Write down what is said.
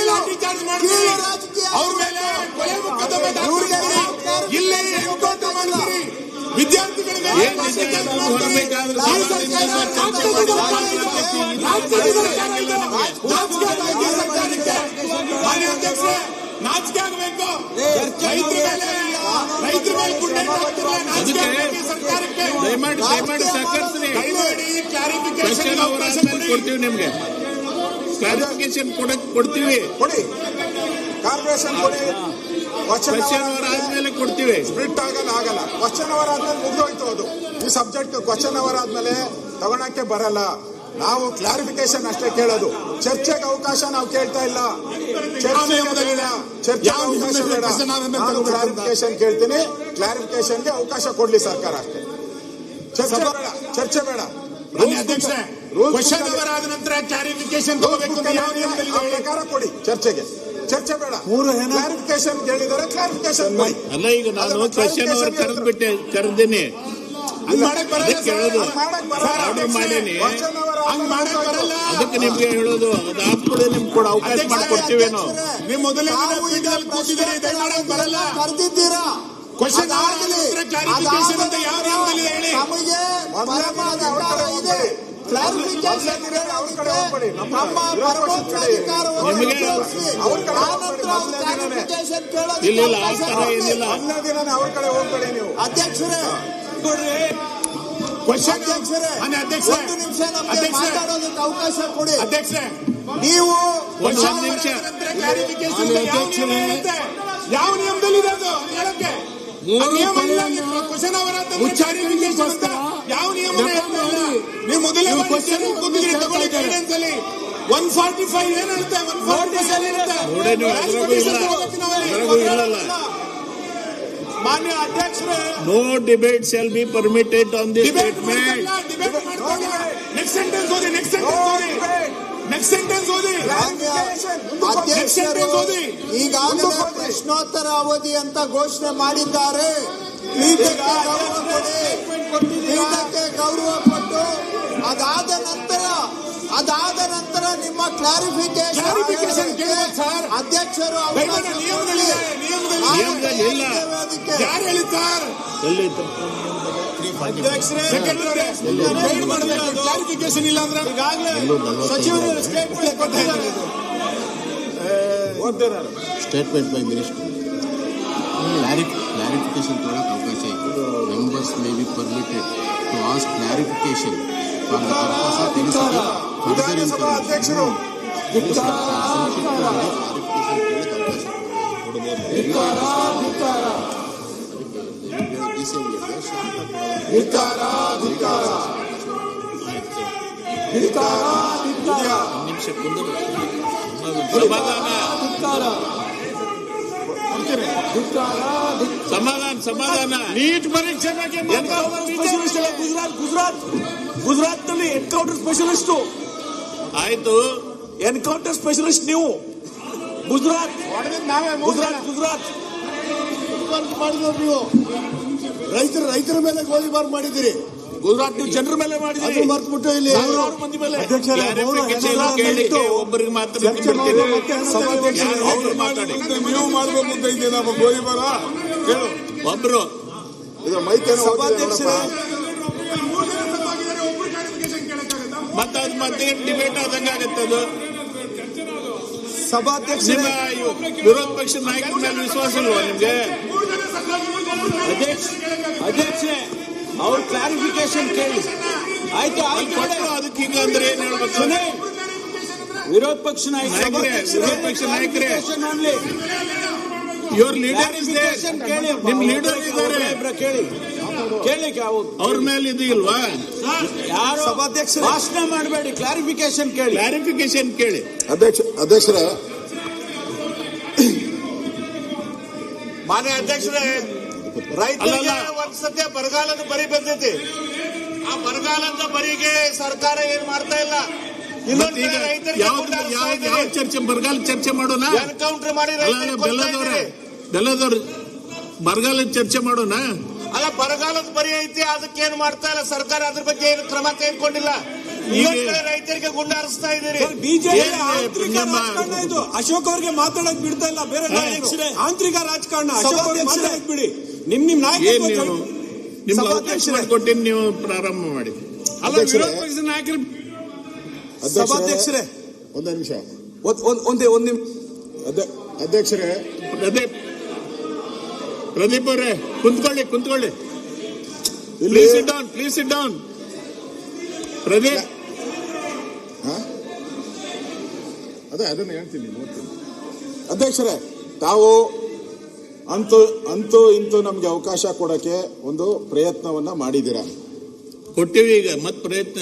ಲಾಠಿ charge ಮಾಡ್ತೀರಿ, ಅವ್ರ ಮೇಲೆ ಕೊಲೆ ಮೊಕದ್ದಮೆ ದಾಖಲಿಸ್ತೀರಿ, ಇಲ್ಲೇ ಎನ್ಕೌಂಟರ್ ಮಾಡ್ತೀರಿ, ವಿದ್ಯಾರ್ಥಿಗಳಿಗೆ ನಾಚಿಕೆ ಆಗಬೇಕು. ರೈತರ ಮೇಲೆ ಗುಂಡೆ ಸರ್ಕಾರಕ್ಕೆ ಕ್ಲಾರಿಫಿಕೇಶನ್ ಕೊಡ್ತೀವಿ, ನಿಮ್ಗೆ ಕ್ಲಾರಿಫಿಕೇಶನ್ ಕೊಡ್ತೀವಿ, ಕೊಡಿ, ಕಾರ್ಪೊರೇಷನ್ ಕೊಡಿ. ಕ್ವಶನ್ ಅವರ್ ಆದ್ಮೇಲೆ ಕೊಡ್ತೀವಿ. ಸ್ಪ್ಲಿಟ್ ಆಗಲ್ಲ. ಕ್ವಶನ್ ಅವರ್ ಆದ್ಮೇಲೆ ಮುಗಿದೋಯ್ತು ಅದು. ಈ ಸಬ್ಜೆಕ್ಟ್ ಕ್ವಶನ್ ಅವರ್ ಆದ್ಮೇಲೆ ತಗೊಳಕ್ಕೆ ಬರಲ್ಲ. ನಾವು ಕ್ಲಾರಿಫಿಕೇಶನ್ ಅಷ್ಟೇ ಕೇಳೋದು. ಚರ್ಚೆಗೆ ಅವಕಾಶ ನಾವು ಕೇಳ್ತಾ ಇಲ್ಲ. ಚರ್ಚೆಗೆ ಅವಕಾಶ ಬೇಡ. ನಾನು ಕ್ಲಾರಿಫಿಕೇಶನ್ ಕೇಳ್ತೀನಿ. ಕ್ಲಾರಿಫಿಕೇಶನ್ಗೆ ಅವಕಾಶ ಕೊಡ್ಲಿ ಸರ್ಕಾರ ಅಷ್ಟೇ. ಚರ್ಚೆ ಬೇಡ. ಅಧ್ಯಕ್ಷರೇ, ಕ್ವಶನ್ ಅವರ್ ಆದ ನಂತರ ಕ್ಲಾರಿಫಿಕೇಶನ್ ತಗೋಬೇಕು ಪ್ರಕಾರ ಕೊಡಿ. ಚರ್ಚೆ ಬೇಡ. ಕ್ಲಾರಿಫಿಕೇಶನ್ ಕೇಳಿದರೆ ಕ್ಲಾರಿಫಿಕೇಶನ್ ಕೊಡಿ. ಅಲ್ಲ, ಈಗ ನಾನು ಕ್ವಶನ್ ಅವರ್ ಕರೆದಿನಿ, ಮಾಡೇನಿ, ಅದಕ್ಕೆ ನಿಮ್ಗೆ ಹೇಳೋದು. ಅದಾದ್ಮೇಲೆ ನಿಮ್ಗೆ ಕೂಡ ಅವಕಾಶ ಮಾಡಿಕೊಡ್ತೀವೇನೋ. ನೀವು ಮೊದಲೇ ಕೂತಿದ್ದೀರಿ, ದಯಮಾಡಿ ಬರಲ್ಲ. ಕರೆದಿದ್ದೀರಾ? ಕ್ವಶನ್ ಕ್ಲಾರಿಫಿಕೇಶನ್ ಅಂತ ಯಾವ ನಿಯಮದಲ್ಲಿ ಹೇಳಿ. ನಮಗೆ ಇದೆ ಕ್ಲಾರಿಫಿಕೇಶನ್ ಇಲ್ಲ, ಆ ತರ ಏನಿಲ್ಲ. ಅಧ್ಯಕ್ಷರೇ, ಕ್ವಶನ್ ಒಂದು ನಿಮಿಷ ನಮಗೆ ಮಾತಾಡೋದಕ್ಕೆ ಅವಕಾಶ ಕೊಡಿ. ಅಧ್ಯಕ್ಷರೇ, ನೀವು ಒಂದು ನಿಮಿಷ ಕ್ಲಾರಿಫಿಕೇಶನ್ ಯಾವ ನಿಯಮದಲ್ಲಿ ಇದೆ ಅದು ಹೇಳಕ್ಕೆ ನಿಯಮ ಇಲ್ಲ. ಕ್ವಶನ್ ಅವರ ಕ್ಲಾರಿಫಿಕೇಶನ್ ಅಂತ ಯಾವ ನಿಯಮ ನೀವು ಮೊದಲೇ ಕೂತಿದ್ರಿ, ತಗೊಳ್ಳಿ ಗೈಡೆನ್ಸ್ ಅಲ್ಲಿ 145 ಏನ್ ಹೇಳ್ತೆ, 147 ಮಾನ್ಯ ಅಧ್ಯಕ್ಷರೇ, no debate shall be permitted on this statement. Next sentence ಓದಿ. ಈಗಾಗಲೇ ಪ್ರಶ್ನೋತ್ತರ ಅವಧಿ ಅಂತ ಘೋಷಣೆ ಮಾಡಿದ್ದಾರೆ. ಪೀಠಕ್ಕೆ ಗೌರವ ಕೊಟ್ಟು ಅದಾದ ನಂತರ ನಿಮ್ಮ ಕ್ಲಾರಿಫಿಕೇಶನ್ ಅಧ್ಯಕ್ಷರು ಯಾರು ಹೇಳಿದ್ದಾರೆ? ಕ್ಲಾರಿಫಿಕೇಶನ್ ಇಲ್ಲ ಅಂದ್ರೆ ಈಗಾಗಲೇ ಸಚಿವರು ಸ್ಟೇಟ್ಮೆಂಟ್ ಕೊಟ್ಟಿದ್ದಾರೆ. ಸ್ಟೇಟ್ಮೆಂಟ್ ಬೈ ಮಿನಿಸ್ಟರ್ ಕ್ಲಾರಿಫಿಕೇಶನ್ ತೊಗೊಳಕ್ಕೆ ಅವಕಾಶ ಇದೆ. Members may be permitted to ask clarification for the purpose of Vidhana Sabha ಅಧ್ಯಕ್ಷರು ಸಮಾಧಾನ. ನೀಟ್ ಪರೀಕ್ಷೆ ಬಗ್ಗೆ ಗುಜರಾತ್ ನಲ್ಲಿ ಎನ್ಕೌಂಟರ್ ಸ್ಪೆಷಲಿಸ್ಟ್ ಆಯ್ತು. ಎನ್ಕೌಂಟರ್ ಸ್ಪೆಷಲಿಸ್ಟ್ ನೀವು. ಗುಜರಾತ್ ಮಾಡಿದ್ರು. ನೀವು ರೈತರ ಮೇಲೆ ಗೋಲಿಬಾರ್ ಮಾಡಿದ್ದೀರಿ. ಗುಜರಾತ್ ನೀವು ಜನರ ಮೇಲೆ ಮಾಡಿದ್ದೀರಿ. ಮರ್ತ್ಬಿಟ್ಟು ಇಲ್ಲಿ ಮಂದಿ ಮೇಲೆ ಒಬ್ಬರಿಗೆ ಮಾತ್ರ ನೀವು ಮಾಡಬೇಕು ಅಂತ ಇದ್ದೀನಪ್ಪ ಗೋಲಿಬಾರ ಕೇಳು. ಒಬ್ರು ಮತ್ತೆ ಅದು ಮತ್ತೆ ಡಿಬೇಟ್ ಆದಂಗೆ ಆಗುತ್ತೆ. ಅದು ಸಭಾಧ್ಯಕ್ಷ ವಿರೋಧ ಪಕ್ಷದ ನಾಯಕರ ಮೇಲೆ ವಿಶ್ವಾಸ ಇಲ್ವಾ ನಿಮ್ಗೆ? ಅಧ್ಯಕ್ಷೆ, ಅವ್ರ ಕ್ಲಾರಿಫಿಕೇಶನ್ ಕೇಳಿ. ಆಯ್ತು, ಅದಕ್ಕೆ ಹಿಂಗ ಅಂದ್ರೆ ಏನ್ ಹೇಳ್ಬೇಕು? ವಿರೋಧ ಪಕ್ಷ ನಾಯಕರೇ, ಇವ್ರ ಲೀಡರ್ ಕೇಳಿ, ನಿಮ್ ಲೀಡರ್ ಇದ್ದಾರೆ, ಕೇಳಿ ಅವ್ರ ಮೇಲೆ ಇದು ಇಲ್ವಾ? ಯಾರು ಸಭಾಧ್ಯಕ್ಷ ಭಾಷಣ ಮಾಡಬೇಡಿ, ಕ್ಲಾರಿಫಿಕೇಶನ್ ಕೇಳಿ. ಅಧ್ಯಕ್ಷರೇ, ಮಾನ್ಯ ಅಧ್ಯಕ್ಷರೇ, ರೈತರಿಗೆ ಒಂದ್ಸತ್ಯ ಬರಗಾಲದ ಬರಿ ಬಂದೈತಿ. ಆ ಬರಗಾಲದ ಬರಿಗೆ ಸರ್ಕಾರ ಏನ್ ಮಾಡ್ತಾ ಇಲ್ಲ. ಯಾವ ಚರ್ಚೆ, ಬರಗಾಲ ಚರ್ಚೆ ಮಾಡೋಣ. ಎನ್ಕೌಂಟರ್ ಮಾಡಿ ಬೆಲ್ಲದವ್ರು ಬರಗಾಲದ ಚರ್ಚೆ ಮಾಡೋಣ. ಅಲ್ಲ, ಬರಗಾಲದ ಬರಿ ಐತಿ, ಅದಕ್ಕೇನು ಮಾಡ್ತಾ ಇಲ್ಲ ಸರ್ಕಾರ. ಅದ್ರ ಬಗ್ಗೆ ಏನು ಕ್ರಮ ತೆಗೆದುಕೊಂಡಿಲ್ಲ. ಇವತ್ತು ರೈತರಿಗೆ ಗುಂಡಾರಿಸ್ತಾ ಇದ್ದೀರಿ. ಬಿಜೆಪಿ ಆಂತರಿಕ ರಾಜಕಾರಣ ಇದು. ಅಶೋಕ್ ಅವ್ರಿಗೆ ಮಾತಾಡಕ್ ಬಿಡ್ತಾ ಇಲ್ಲ. ಬೇರೆ ಆಂತರಿಕ ರಾಜಕಾರಣ ಅಶೋಕ್ ಅವ್ರಿಗೆ ಮಾತಾಡಕ್ ಬಿಡಿ. ನಿಮ್ ನಾಯಕ ನಿಮ್ಗೆ ಅವಕಾಶ ಕೊಟ್ಟಿನಿ, ನೀವು ಪ್ರಾರಂಭ ಮಾಡಿ. ಅಲ್ಲ, ವಿರೋಧ ಪಕ್ಷದ ನಾಯಕರು ಸಭಾಧ್ಯಕ್ಷರೇ ಒಂದು ನಿಮಿಷ, ಒಂದ್ ನಿಮಿಷ ಅಧ್ಯಕ್ಷರೇ. ಪ್ರದೀಪ್ ಅವರೇ ಕುಂತ್ಕೊಳ್ಳಿ. Please sit down. ಪ್ರದೀಪ್, ಅದೇ ಅದನ್ನು ಹೇಳ್ತೀನಿ, ನೋಡ್ತೀನಿ. ಅಧ್ಯಕ್ಷರೇ, ತಾವು ಅಂತೂ ಇಂತೂ ನಮ್ಗೆ ಅವಕಾಶ ಕೊಡಕ್ಕೆ ಒಂದು ಪ್ರಯತ್ನವನ್ನ ಮಾಡಿದ್ದೀರಾ. ಕೊಟ್ಟಿವಿ. ಈಗ ಮತ್ತೆ ಪ್ರಯತ್ನ